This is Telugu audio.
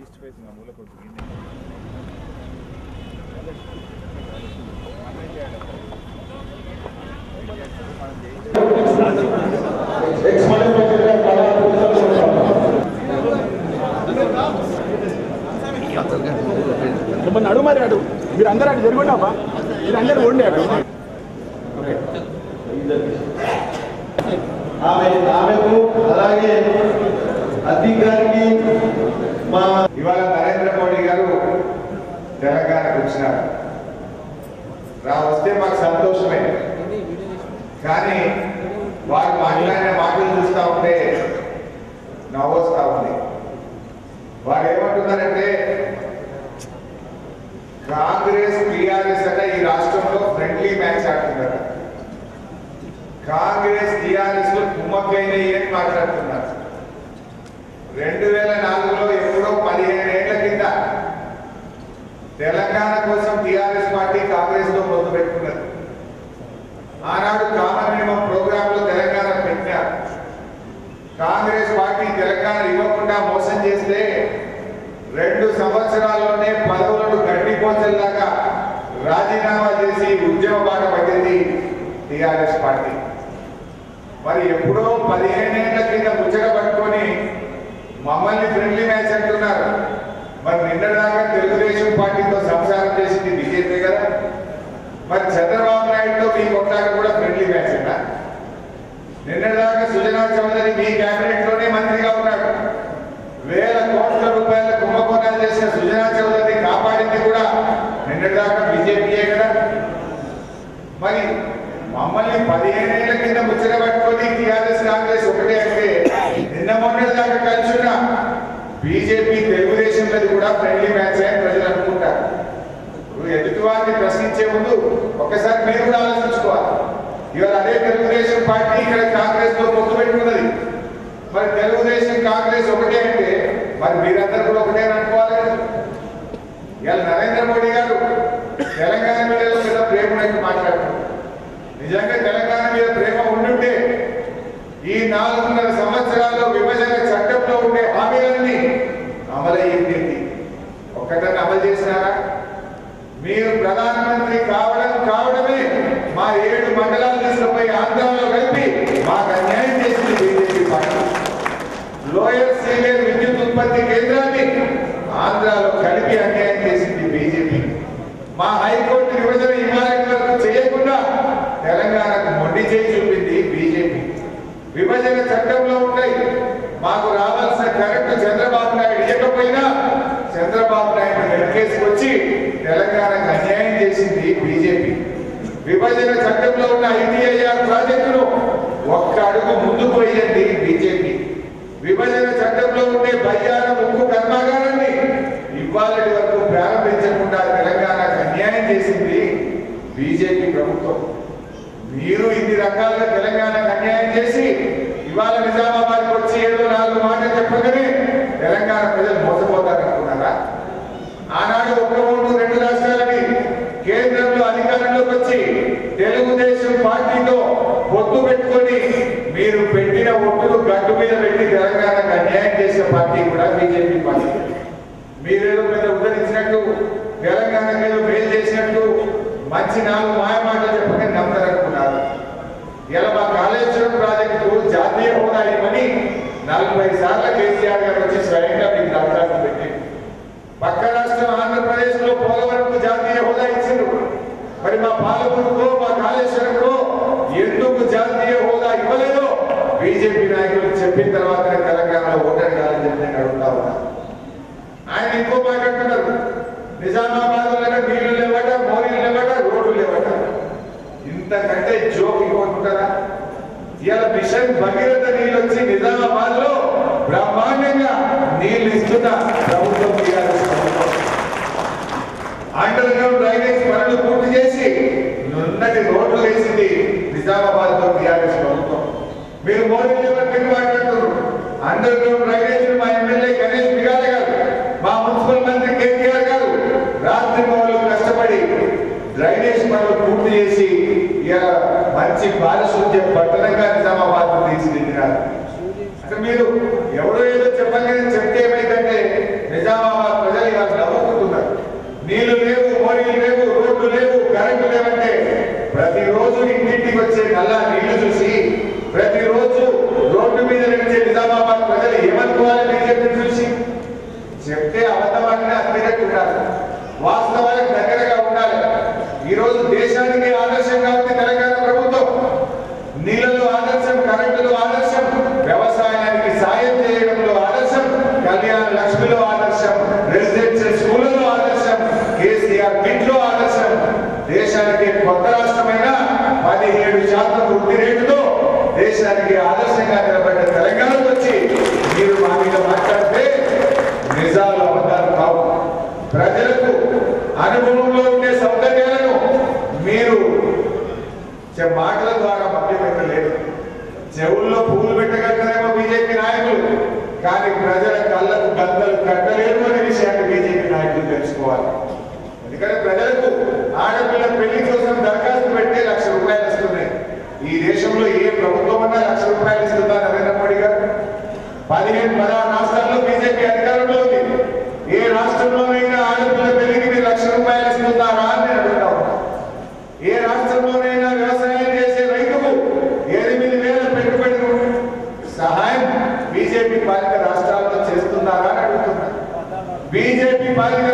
ఈస్ట్ ఫేసింగ్ మూల కొడుకు నడు మరి అడు మీరు అందరూ అటు జరుగుండమ్మా మీరు అందరూ ఉండే అటు ఆమెకు అలాగే అధికారికి మా ఇవాళ నరేంద్ర మోడీ గారు తెలంగాణకు వచ్చినారు. వస్తే మాకు సంతోషమే. కానీ వారు మాట్లాడిన మాటలు చూస్తూ ఉంటే నవ్వొస్తా ఉంది. వారు ఏమంటున్నారంటే కాంగ్రెస్ టీఆర్ఎస్ అన్న ఈ రాష్ట్రంలో ఫ్రెండ్లీ మ్యాచ్ ఆడుతున్నారు. కాంగ్రెస్ టీఆర్ఎస్ లో కుమ్మక్కైనవి అని మాట్లాడుతున్నారు. 2004లో ఎప్పుడో 15 ఏళ్ల కింద తెలంగాణ కోసం టీఆర్ఎస్ పార్టీ కాంగ్రెస్ లో పొత్తు పెట్టుకున్నారు. ఆనాడు కామన్ మినిమం ప్రోగ్రామ్ లో తెలంగాణ పెట్టారు. కాంగ్రెస్ పార్టీ తెలంగాణ ఇవ్వకుండా మోసం చేస్తే 2 సంవత్సరాల్లోనే పదవులను గడ్డిపోచల్లాగా రాజీనామా చేసి ఉద్యమ బాట పట్టింది టీఆర్ఎస్ పార్టీ. మరి ఎప్పుడో 15 ఏళ్ల కింద ముచ్చట పట్టుకొని మమ్మల్ని ఫ్రెండ్లీ మ్యాచ్ అంటున్నారు. మరి నిన్నదాకా తెలుగుదేశం పార్టీతో సంసారం చేసింది బీజేపీ కదా. మరి చంద్రబాబు నాయుడుతో మీ కొట్లాట కూడా ఫ్రెండ్లీ మ్యాచ్ అన్నా. నిన్నదాకా సుజనా చౌదరి మీ కేబినెట్ లోనే మంత్రిగా ఉన్నాడు. వేల కోట్ల రూపాయల కుంభకోణాలు చేసిన సుజనా చౌదరిని కాపాడింది కూడా నిన్నదాకా బీజేపీయే కదా. మరి మమ్మల్ని 15 ఏళ్ల కింద ముచ్చట పట్టుకొని టీఆర్ఎస్ కాంగ్రెస్ ఒకటే అంటే నిన్న మొన్నటి దాకా కలిసిన బీజేపీ తెలుగుదేశంలో కూడా ఫ్రెండ్లీ మ్యాచ్ అని ప్రజలు అనుకుంటారు. ఎదుటి వారిని ప్రశ్నించే ముందు ఒక్కసారి మీరు కూడా ఆలోచించుకోవాలి. ఇవాళ అదే తెలుగుదేశం పార్టీ ఇక్కడ కాంగ్రెస్ తో పొత్తు పెట్టుకున్నది. మరి తెలుగుదేశం కాంగ్రెస్ ఒకటే అంటే మరి మీరందరూ కూడా ఒకటే అనుకోవాలి. ఇవాళ నరేంద్ర మోడీ గారు తెలంగాణ మీద పెద్ద ప్రేమ ఉన్నట్టు మాట్లాడుతున్నారు. నిజంగా తెలంగాణ మీద ప్రేమ ఉండుంటే ఈ 4.5 సంవత్సరాల్లో విభజన చట్టంలో ఉండే హామీలన్నీ అమలయ్యింది. ఒక్కటన్నా అమలు చేసినారా? మీరు ప్రధానమంత్రి కావడమే మా 7 మండలాలు తీసుకుపోయి ఆంధ్రాలో కలిపి మాకు అన్యాయం చేసింది బీజేపీ పార్టీ. లోయర్ సీనియర్ విద్యుత్ ఉత్పత్తి కేంద్రాన్ని ఆంధ్రాలో కలిపి అన్యాయం చేసింది బీజేపీ. మా హైకోర్టు విభజన ఇమారత్ వరకు చేయకుండా తెలంగాణకు మొండి చేయి చూపింది బీజేపీ. విభజన చట్టంలో ఉంటాయి. మాకు రావాల్సిన కరెంటు చంద్రబాబు నాయుడు ఇవ్వకపోయినా చంద్రబాబు నాయుడు వెనకేసుకొచ్చి తెలంగాణకు అన్యాయం చేసింది బీజేపీ. విభజన చట్టంలో ఉన్న ఐటీఐఆర్ ప్రాజెక్టును ఒక్క అడుగు ముందుకు వేయండి బీజేపీ. విభజన చట్టంలో ఉండే బయ్యారం ఉక్కు కర్మాగారాన్ని ఇవాళటి వరకు ప్రారంభించకుండా తెలంగాణకు అన్యాయం చేసింది బీజేపీ ప్రభుత్వం. మీరు ఇన్ని రకాలుగా తెలంగాణకు అన్యాయం చేసి ఇవాళ నిజామాబాద్కి వచ్చి ఏదో 4 మాటలు చెప్పగానే తెలంగాణ ప్రజలు మోసపోతారనుకున్నారా? ఆనాడు 1 ఓటు 2 రాష్ట్రాలని కేంద్రంలో అధికారంలోకి వచ్చి తెలుగుదేశం పార్టీతో పొత్తు పెట్టుకొని మీరు పెట్టిన ఒట్టును గట్టు మీద పెట్టి తెలంగాణకు అన్యాయం చేసిన పార్టీ కూడా బీజేపీ పార్టీ. మీరేదో మీద ఉద్ధరించినట్టు తెలంగాణకు ఏదో మేలు చేసినట్టు మంచి 4 మాయమాటలు చెప్పక నమ్మదనుకున్నారు. ఇలా మా కాళేశ్వరం ప్రాజెక్టు జాతీయ హోదా ఇవ్వని 40 సార్లు కేసీఆర్ గారు వచ్చి స్వయంగా మీకు దరఖాస్తు పెట్టి పక్క రాష్ట్రం ఆంధ్రప్రదేశ్ లో పోలవరంకు జాతీయ హోదా ఇచ్చారు. మరి మా పాలమూరుకో మా కాళేశ్వరంలో ఎందుకు జాతీయ హోదా ఇవ్వలేదో బీజేపీ నాయకులు చెప్పిన తర్వాత తెలంగాణలో ఓటర్ కాదని చెప్పి నేను అడుగుతా ఉన్నా. ఆయన ఇంకో మాట అంటున్నారు, నిజామాబాద్ నీళ్లు లేవట, మోరీలు లేవట, రోడ్లు లేవట. ఇంతకంటే జోక్ ఇంకోటి ఉంటుందా? ఇవాళ మిషన్ భగీరథ నీళ్ళు వచ్చి నిజామాబాద్ లో బ్రహ్మాండంగా నీళ్లు ఇస్తున్న ప్రభుత్వం టీఆర్ఎస్ ప్రభుత్వం. అండర్ గ్రౌండ్ డ్రైనేజ్ పనులు పూర్తి చేసి నున్నటి రోడ్లు వేసింది నిజామాబాద్ లో టీఆర్ఎస్ ప్రభుత్వం. మీరు మోడీ లెవెల్ మీరు మాట్లాడుతున్నారు. అండర్ గ్రౌండ్ డ్రైనేజ్ మా ఎమ్మెల్యే గణేష్ బిగాల గారు, మా మున్సిపల్ మంత్రి కేటీఆర్ గారు రాత్రి పనులు కష్టపడి డ్రైనేజ్ పనులు పూర్తి చేసి మంచి పారిశుద్ధ్య పట్టణంగా నిజామాబాద్ తీర్చిదిద్దినారు. అంటే మీరు ఎవరో ఏదో చెప్పలేదని చెప్తే ఏమైందంటే నిజామాబాద్ ప్రజలు ఇవాళ నవ్వుకుంటున్నారు. నీళ్లు లేవు, మోరీలు లేవు, రోడ్లు లేవు, కరెంటు లేవంటే ప్రతిరోజు ఇంటింటికి వచ్చే నల్లా నీళ్లు చూసి ప్రతిరోజు రోడ్డు మీద నడిచే నిజామాబాద్ ప్రజలు ఏమనుకోవాలి? బీజేపీని చూసి చెప్తే అబద్ధమాడినా అతిరేకంగా ఉండాలి, వాస్తవాలకు దగ్గరగా ఉండాలి. ఈ రోజు దేశానికి ఆదర్శంగా ఉంది తెలంగాణ ప్రభుత్వం. నీళ్లలో ఆదర్శం, కరెంటులో ఆదర్శం, వ్యవసాయానికి సాయం చేయడంలో ఆదర్శం, కళ్యాణ లక్ష్మిలో ఆదర్శం, రెసిడెన్షియల్ స్కూళ్లలో ఆదర్శం, కేసీఆర్ కిట్లో ఆదర్శం. దేశానికి కొత్త రాష్ట్రమైన 17% వృద్ధి రేటుతో దేశానికి ఆదర్శంగా నిలబడ్డ తెలంగాణకు వచ్చి మీరు మా మీద మాట్లాడితే నిజాలు అబద్ధాలు కావు. ప్రజలకు అనుభవంలో ఉండే సౌకర్యాలను మీరు మాటల ద్వారా మభ్య పెట్టలేదు. చెవుల్లో పూలు పెట్టగలుగుతారేమో బీజేపీ నాయకులు, కానీ ప్రజల కళ్ళకు గంతలు కట్టలేరు అనే విషయాన్ని బీజేపీ నాయకులు తెలుసుకోవాలి. ఎందుకంటే ప్రజలకు ఆడపిల్ల పెళ్లి కోసం దరఖాస్తు పెడితే ₹1,00,000 వస్తున్నాయి. ఈ దేశంలో ఏ ప్రభుత్వం అన్నా ₹1,00,000 ఇస్తుందా? నరేంద్ర మోడీ గారు 15-16 రాష్ట్రాల్లో బీజేపీ అధికారంలో ఉంది. ఏ రాష్ట్రంలోనైనా ఆడపిల్ల పెళ్లికి మీరు ₹1,00,000 ఇస్తున్నారా అని నేను అడుగుతా ఉన్నా. ఏ రాష్ట్రంలోనైనా వ్యవసాయం చేసే రైతుకు 8,000 పెట్టుబడి సహాయం బీజేపీ పాలిత రాష్ట్రాల్లో చేస్తున్నారా అని అడుగుతున్నా. బీజేపీ పాలిత